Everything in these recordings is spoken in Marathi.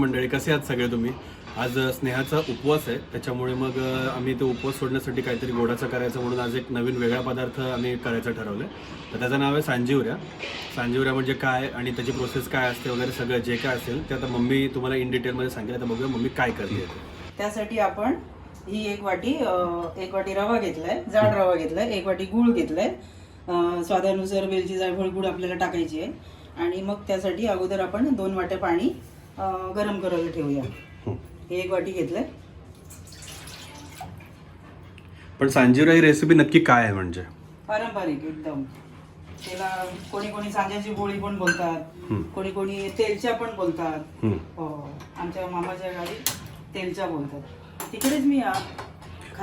मंडळी, कसे आहात सगळे तुम्ही? आज स्नेहाचा उपवास आहे, त्याच्यामुळे मग आम्ही तो उपवास सोडण्यासाठी काहीतरी गोडाचं करायचं म्हणून आज एक नवीन वेगळा पदार्थ आम्ही करायचं ठरवलं आहे. तर त्याचं नाव आहे सांजीवऱ्या. सांजीवऱ्या म्हणजे काय आणि त्याची प्रोसेस काय असते वगैरे सगळं जे काय असेल ते आता मम्मी तुम्हाला इन डिटेलमध्ये सांगेल. आता बघूया मम्मी काय करते. त्यासाठी आपण ही एक वाटी रवा घेतलाय, जाड रवा घेतलाय, 1 वाटी गूळ घेतलाय, स्वादानुसार वेलची जायफळ गूळ आपल्याला टाकायची आहे. आणि मग त्यासाठी अगोदर आपण 2 वाट्या पाणी गरम करायला ठेवूया. हे 1 वाटी घेतलंय. पण सांजीवऱ्या ही रेसिपी नक्की काय आहे? म्हणजे पारंपरिक एकदम. त्याला कोणी कोणी सांज्याची पोळी पण बोलतात, कोणी कोणी तेलच्या पण बोलतात. आमच्या मामाच्या गावी तेलच्या बोलतात. तिकडेच मी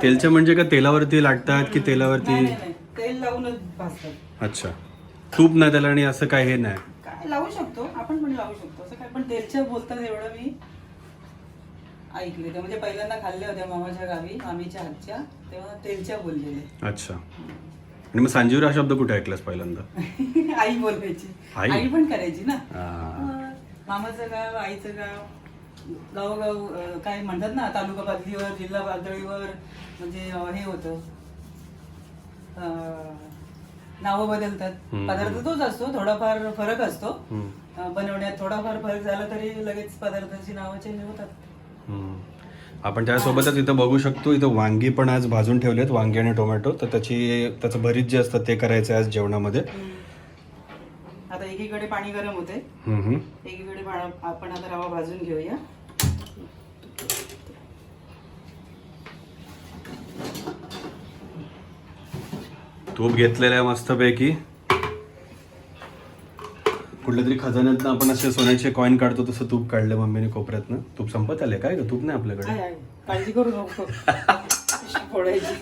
तेलच्या म्हणजे का तेलावरती लाटतात की तेलावरती? नाही, तेल लावूनच भाजतात. अच्छा, तूप नाही त्याला आणि असं काय हे नाही? काय लावू शकतो आपण, पण लावू शकतो असं काय, पण तेलच्या बोलतात एवढं मी ऐकले. ते म्हणजे पहिल्यांदा खाल्ले होते मामाच्या गावी, मामीच्या हातच्या, तेव्हा तेलच्या बोललेले. अच्छा. आणि मग सांजीवऱ्या हा शब्द कुठे ऐकलास पहिल्यांदा? आई बोलायची, आई पण करायची ना. मामाचं गाव, आईचं गाव, गावोगाव काय म्हणतात ना, तालुका पातळीवर, जिल्हा पातळीवर म्हणजे हे होतं, नावं बदलतात. पदार्थ तोच असतो, थोडाफार फरक असतो बनवण्यात. थोडाफार फरक झाला तरी लगेच पदार्थाची नावं चेंज होतात. आपण त्यासोबतच इथं बघू शकतो, इथं वांगी पण आज भाजून ठेवलेत, वांगी आणि टोमॅटो. तर त्याचं भरीत जे असतं ते करायचं आज जेवणामध्ये. आता एकीकडे पाणी गरम होते, एकीकडे आपण आता रवा भाजून घेऊया. तूप घेतलेलं आहे मस्तपैकी. कुठल्या तरी खजान्यातनं आपण असे सोन्याचे कॉईन काढतो तसं तूप काढलं मम्मीने कोपऱ्यातनं. तूप संपत आले काय ग? तूप नाही आपल्याकडे. काळजी करू नको फोडायची.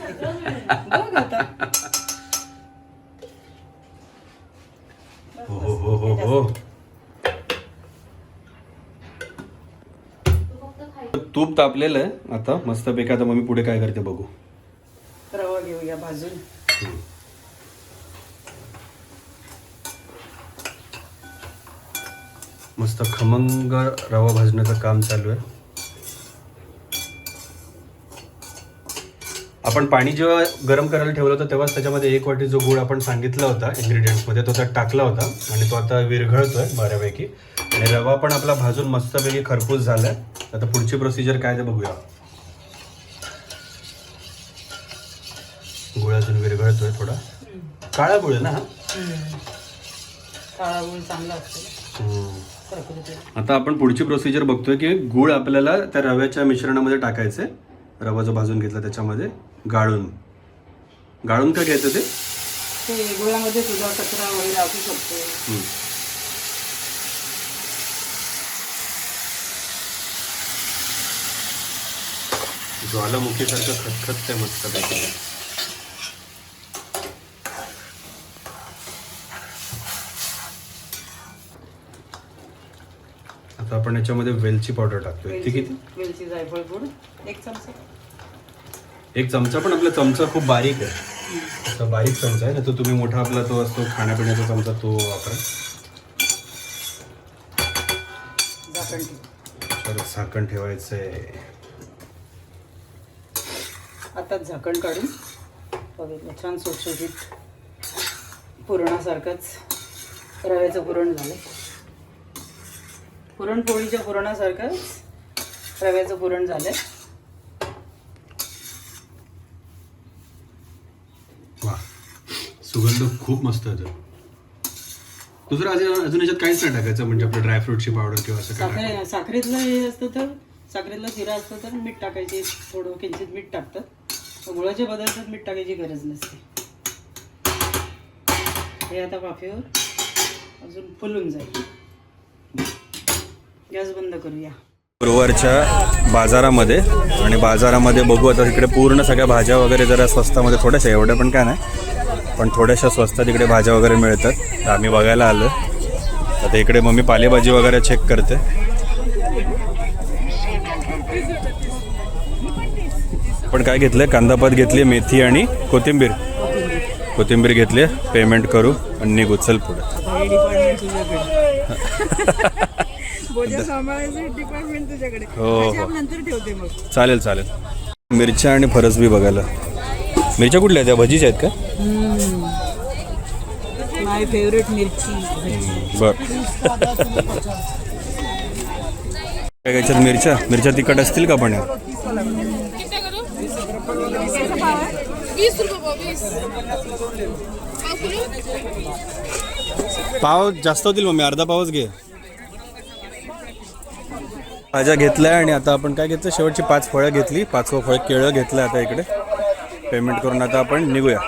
बघ आता. हो हो हो हो. तूप तापलेलं आहे आता मस्तपैकी. आता मम्मी पुढे काय करते बघू. रवा घेऊया भाजून. मस्त खमंग रवा भाजण्याचं काम चालू आहे. आपण पाणी जेव्हा गरम करायला ठेवलं होतं तेव्हाच त्याच्यामध्ये 1 वाटी जो गूळ आपण सांगितला होता इंग्रेडियंट्समध्ये तो त्यात टाकला होता आणि तो आता विरघळतोय बऱ्यापैकी. आणि रवा पण आपला भाजून मस्तपैकी खरपूस झालाय. आता पुढची प्रोसिजर काय ते बघूया. गुळ अजून विरघळतोय थोडा. काळा गुळ आहे ना हा? काळा गुळ चांगला असतो. आता आपण पुढची प्रोसिजर बघतोय की गूळ आपल्याला त्या रव्याच्या मिश्रणामध्ये टाकायचंय. रवा जो भाजून घेतला त्याच्यामध्ये गाळून का घ्यायचं ते गुळामध्ये सुद्धा कचरा वगैरे असू शकतो. ज्वालामुखीसारखं खतखतते मस्त पैकी. आता आपण याच्यामध्ये वेलची पावडर टाकतोय. ती किती? वेलची जायफळ पूड 1 चमचा. 1 चमचा. पण आपला चमचा खूप बारीक आहे, असा बारीक चमचा आहे ना. तो तुम्ही मोठा आपला तो असतो खाण्यापिण्याचा चमचा तो वापरा. झाकण ठेवायचंय. आता झाकण काढून बघितलं, छान सुटसुटीत पुरणासारखंच रव्याचं पुरण झालं. पुरणपोळीच्या पुरणासारखंच रव्याचं पुरण झालंय. वा, सुगंध खूप मस्त येतो. दुसरं अजून याच्यात काहीच नाही टाकायचं म्हणजे आपलं ड्रायफ्रूटची पावडर किंवा असं काय? साखरेतलं हे असतं तर, साखरेतला शिरा असतं तर मीठ टाकायचे, थोडं किंचित मीठ टाकतात. गुळाच्या पदार्थात मीठ टाकायची गरज नसते. हे आता वाफेवर अजून फुलून जाईल. गॅस बंद करूया. गुरुवारच्या बाजारामध्ये. आणि बाजारामध्ये बघू आता इकडे पूर्ण सगळ्या भाज्या वगैरे जरा स्वस्तामध्ये, थोड्याशा, एवढ्या पण काय नाही, पण थोड्याशा स्वस्तात इकडे भाज्या वगैरे मिळतात. तर आम्ही बघायला आलो. आता इकडे मम्मी पालेभाजी वगैरे चेक करते. पण काय घेतलंय? कांदापात घेतली, मेथी आणि कोथिंबीर घेतली. पेमेंट करू आणि निघू. चल पुढे. बोजा सांभाळायचं डिपार्टमेंट तुझ्याकडे. हो, भाजी हो. आपण नंतर ठेवते मग. चालेल चालेल. मिरच्या आणि फरसबी बघायला. मिरच्या कुठल्या आहेत त्या भजीच्या आहेत का? माय फेवरेट मिरची. बर. काय घ्यायच्यात मिरच्या तिखट असतील का पण? पाव जास्त होतील मम्मी, अर्धा पावच घे. भाज्या घेतल्या आणि आता आपण काय घेतलं, शेवटची 5 फळं घेतली, 5वं फळ केळं घेतलं. आता इकडे पेमेंट करून आता आपण निघूया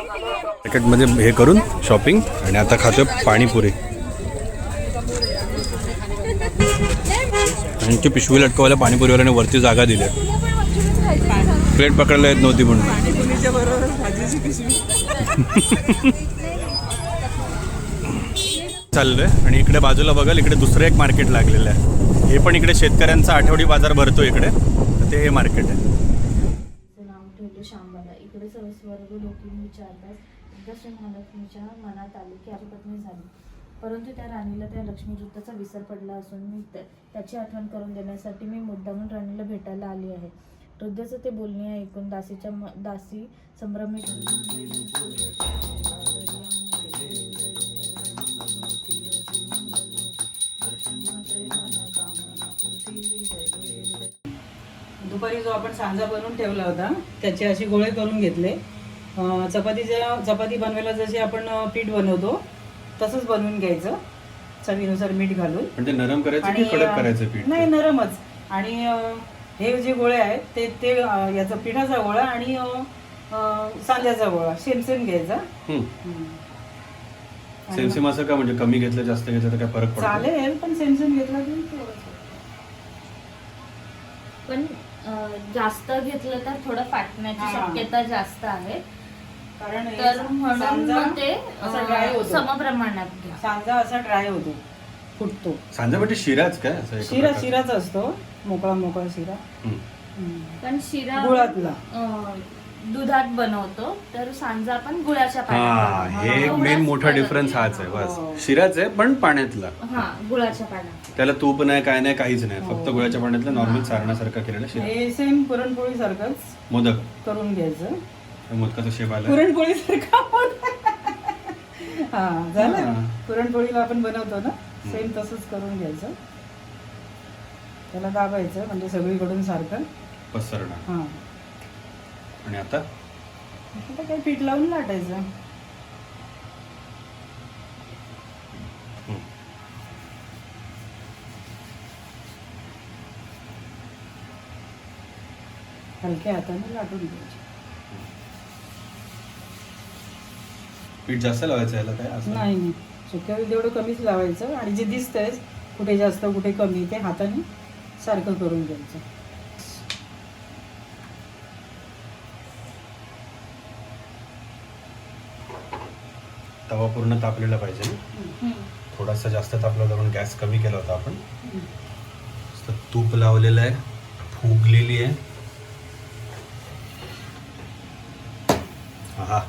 पॅकेटमध्ये हे करून शॉपिंग. आणि आता खातोय पाणीपुरी. आणि ती पिशवी लटकवायला पाणीपुरीवाल्याने वरती जागा दिली. प्लेट पकडायला येत नव्हती म्हणून. पाणीपुरीच्या बरोबर भाजीची पिशवी. चाललोय आणि इकडे बाजूला बघाल, इकडे दुसरं एक मार्केट लागलेलं आहे. हे पण इकडे शेतकऱ्यांचा आठवडी बाजार भरतो इकडे. तर ते हे मार्केट आहे. नाव ठेवलं शांबाला. इकडे सर्वस्वर्ग लोक विचारतात. एकदा श्री महालक्ष्मीच्या मनात आले की आपली पत्नी झाली, परंतु त्या राणीला त्या लक्ष्मीदूताचा विसर पडला असून मी त्याची आठवण करून देण्यासाठी मी मुद्दामून राणीला भेटायला आली आहे. वृद्धाचं ते बोलणे ऐकून दासी संभ्रमित. दुपारी जो आपण सांजा बनवून ठेवला होता त्याचे असे गोळे करून घेतले. चपाती बनवायला जसे आपण पीठ बनवतो तसंच बनवून घ्यायचं, चवीनुसार मीठ घालून. म्हणजे नरम करायचं की कडक करायचं पीठ? नाही, नरमच. आणि हे जे गोळे आहेत ते याचा पिठाचा गोळा आणि सांज्याचा गोळा सेम घ्यायचा. सेम असं का, म्हणजे कमी घेतलं जास्त घेतलं तर काय फरक पडतो? चालेल, पण सेम घेतला तरी तेवढंच. पण जास्त घेतलं तर थोडं फाटण्याची शक्यता जास्त आहे, कारण तर म्हणून मग ते ड्राय होतो. समप्रमाणात घ्या. सांजा असा ड्राय होतो, फुटतो. सांजा म्हणजे शिराच काय? असं एका प्रकारचा? शिराच असतो, मोकळा शिरा. पण शिरा गुळातला. दुधात बनवतो, तर सांजा आपण गुळाच्या हा, पाण्यात. हे एक मेन मोठा डिफरन्स हाच आहे. बस शिराच आहे पण पाण्यातला. हा, गुळाच्या पाण्यात. त्याला तूप नाही, काय नाही, काहीच नाही, फक्त गुळाच्या पाण्यातला नॉर्मल सारणासारखा केलेला शिरा. हे सेम पुरणपोळी सारखंच मोदक करून घ्यायचं. मोदकाचा शेप आला. पुरणपोळी सारखा. हा, झालं. हा. पुरणपोळीला आपण बनवतो ना, सेम तसंच करून घ्यायचं. त्याला दाबायचं म्हणजे सगळीकडून सारखं पसरणं. हा. आणि आता काही पीठ लावून लाटायचं. हलक्या हाताने लाटून घ्यायचे. पीठ जास्त लावायचं याला काय असं? नाही, शक्य होईल तेवढं कमीच लावायचं. आणि जे दिसतंय कुठे जास्त कुठे कमी ते हाताने सारखं करून घ्यायचं. तवा पूर्ण तापलेला पाहिजे. थोडासा जास्त तापला होता म्हणून गॅस कमी केला होता आपण. तूप लावलेलं आहे, फुगलेली आहे. हा,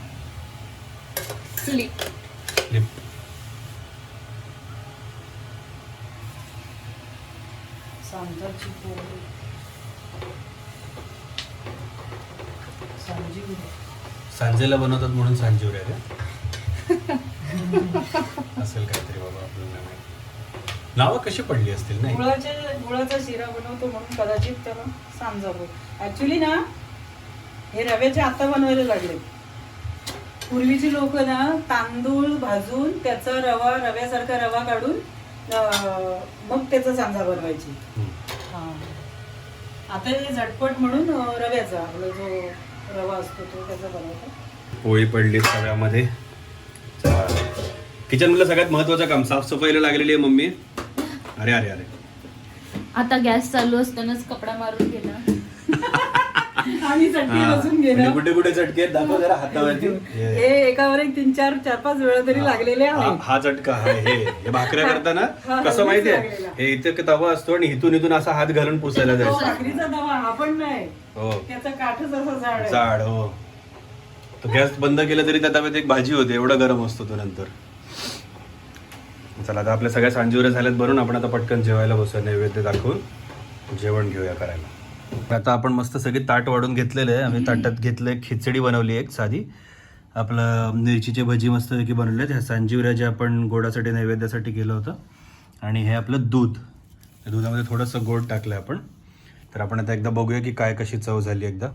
स्लिप. सांजाची पोळी. सांजेला बनवतात म्हणून सांजीवऱ्या का? असेल काहीतरी बाबा, आपल्याला नावं कशी पडली असतील नाही. गुळाचा शिरा बनवतो म्हणून कदाचित त्याला सांजा बोलतो. ऍक्च्युली ना हे रव्याचे आता बनवायला लागले. पूर्वीची लोक ना तांदूळ भाजून त्याचा रव्यासारखा रवा काढून मग त्याचा सांजा बनवायची. आता हे झटपट म्हणून रव्याचा आपला जो रवा असतो तो त्याचा बनवतो. पोळी पडली तव्यामध्ये. किचन मधलं सगळ्यात महत्वाचं काम साफसफाईला लागलेली आहे मम्मी. अरे अरे अरे, आता गॅस चालू असतानाच कपडा मारून गेला. आणि चटणी बसून गेला. कुठे कुठे चटके दाखव जरा हातावरती. हे एकावर एक 3-4-5 वेळा तरी लागलेले आहे. हा चटका हे भाकऱ्या करताना कसं माहितीये, हे इथे तवा असतो आणि इथून असा हात घालून पुसायला जायचं. भाकरीचा तवा हा पण नाही, हो, त्याचा काठच असा जाड आहे. जाड. हो, तो गॅस बंद केला तरी त्या तव्यात एक भाजी होते, एवढा गरम असतो तो नंतर. चला आता आपल्या सगळ्या सांजीवऱ्या झाल्यात बनून आपण आता पटकन जेवायला बसूया, नैवेद्य दाखवून जेवण घेऊया करायला. आता आपण मस्त सगळी ताट वाढून घेतलेलं आहे. आम्ही ताटात घेतलं खिचडी बनवली एक साधी, आपलं मिरचीची भजी मस्तपैकी बनवलेत. ह्या सांजीवऱ्या जे आपण गोडासाठी नैवेद्यासाठी केलं होतं, आणि हे आपलं दूध, या दुधामध्ये थोडंसं गोड टाकलं आपण. तर आपण आता एकदा बघूया की काय कशी चव झाली एकदा.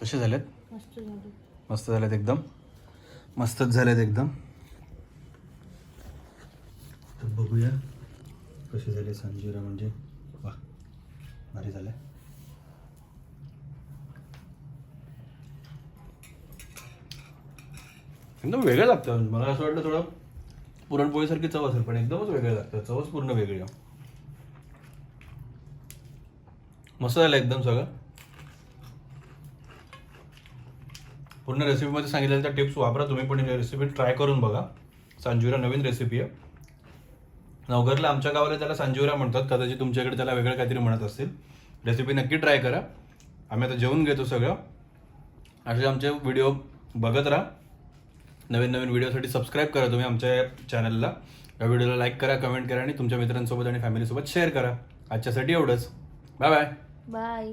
कसे झालेत? मस्त झाली. मस्त झालेत एकदम, मस्तच झालेत एकदम. तर बघूया कसे झाले सांजीवऱ्या. म्हणजे वा, भारी झाले. एकदम वेगळं लागतं. मला असं वाटलं थोडं पुरणपोळीसारखी चव असेल, पण एकदमच वेगळं लागतं. चवच पूर्ण वेगळी आहे. मस्त झालं एकदम सगळं. पूर्ण रेसिपीमध्ये सांगितलेल्या त्या टिप्स वापरा तुम्ही पण. रेसिपी ट्राय करून बघा. सांजीवऱ्या नवीन रेसिपी आहे. नवघरला आमच्या गावाला त्याला सांजीवऱ्या म्हणतात, कदाचित तुमच्याकडे त्याला वेगळं काहीतरी म्हणत असतील. रेसिपी नक्की ट्राय करा. आम्ही आता जेवून घेतो सगळं. असे आमचे व्हिडिओ बघत राहा. नवीन नवीन व्हिडिओसाठी सबस्क्राईब करा तुम्ही आमच्या चॅनलला. या व्हिडिओला लाईक करा, कमेंट करा आणि तुमच्या मित्रांसोबत आणि फॅमिलीसोबत शेअर करा. आजच्यासाठी एवढंच. Bye bye. बाय.